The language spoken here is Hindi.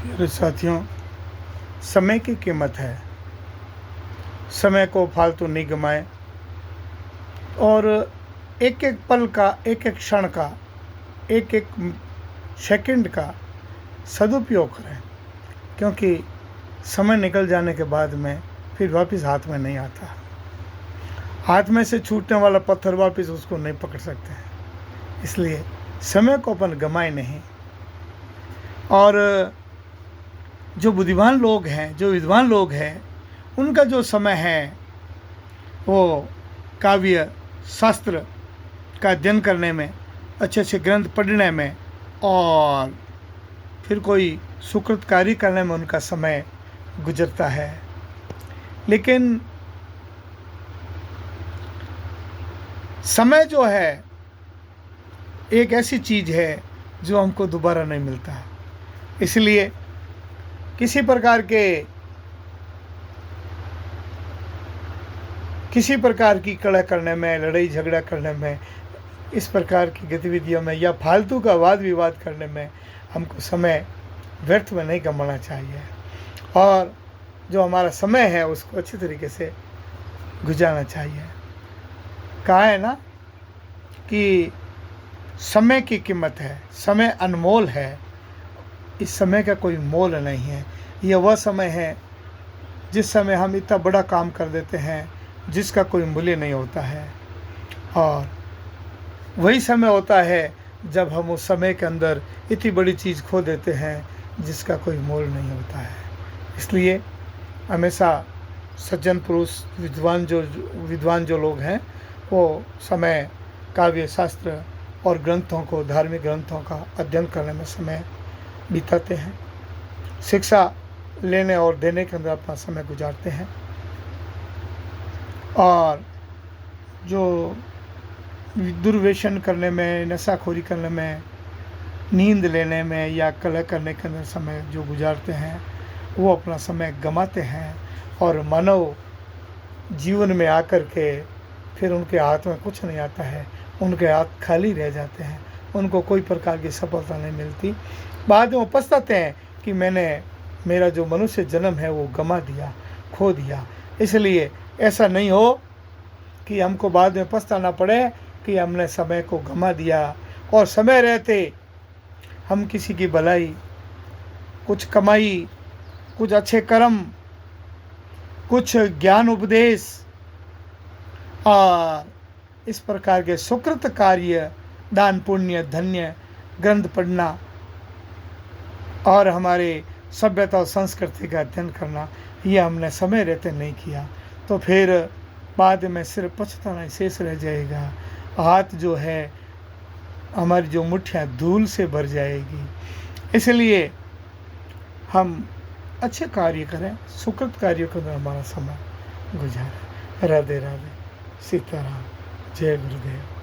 मेरे साथियों, समय की कीमत है। समय को फालतू नहीं गमाएं और एक एक पल का, एक एक क्षण का, एक एक सेकंड का सदुपयोग करें, क्योंकि समय निकल जाने के बाद में फिर वापस हाथ में नहीं आता। हाथ में से छूटने वाला पत्थर वापस उसको नहीं पकड़ सकते हैं। इसलिए समय को अपन गमाएं नहीं। और जो बुद्धिमान लोग हैं, जो विद्वान लोग हैं, उनका जो समय है वो काव्य शास्त्र का अध्ययन करने में, अच्छे अच्छे ग्रंथ पढ़ने में और फिर कोई सुकृत कार्य करने में उनका समय गुजरता है। लेकिन समय जो है एक ऐसी चीज़ है जो हमको दोबारा नहीं मिलता है। इसलिए किसी प्रकार की कलह करने में, लड़ाई झगड़ा करने में, इस प्रकार की गतिविधियों में या फालतू का वाद विवाद करने में हमको समय व्यर्थ में नहीं गंवाना चाहिए और जो हमारा समय है उसको अच्छी तरीके से गुजारना चाहिए। कहा है ना कि समय की कीमत है, समय अनमोल है। इस समय का कोई मोल नहीं है। यह वह समय है जिस समय हम इतना बड़ा काम कर देते हैं जिसका कोई मूल्य नहीं होता है, और वही समय होता है जब हम उस समय के अंदर इतनी बड़ी चीज़ खो देते हैं जिसका कोई मोल नहीं होता है। इसलिए हमेशा सज्जन पुरुष, विद्वान जो लोग हैं, वो समय काव्य शास्त्र और ग्रंथों को, धार्मिक ग्रंथों का अध्ययन करने में समय बिताते हैं, शिक्षा लेने और देने के अंदर अपना समय गुजारते हैं। और जो दुर्व्यसन करने में, नशाखोरी करने में, नींद लेने में या कलह करने के अंदर समय जो गुजारते हैं वो अपना समय गंवाते हैं और मानव जीवन में आकर के फिर उनके हाथ में कुछ नहीं आता है। उनके हाथ खाली रह जाते हैं, उनको कोई प्रकार की सफलता नहीं मिलती। बाद में वो पछताते हैं कि मेरा जो मनुष्य जन्म है वो गंवा दिया, खो दिया। इसलिए ऐसा नहीं हो कि हमको बाद में पछताना पड़े कि हमने समय को गंवा दिया और समय रहते हम किसी की भलाई, कुछ कमाई, कुछ अच्छे कर्म, कुछ ज्ञान उपदेश और इस प्रकार के सुकृत कार्य, दान पुण्य, धन्य ग्रंथ पढ़ना और हमारे सभ्यता और संस्कृति का अध्ययन करना, यह हमने समय रहते नहीं किया तो फिर बाद में सिर्फ पछताना शेष रह जाएगा। हाथ जो है, हमारी जो मुट्ठियाँ धूल से भर जाएगी। इसलिए हम अच्छे कार्य करें, सुकृत कार्यों के अंदर हमारा समय गुजारें। राधे राधे, सीताराम, जय गुरुदेव।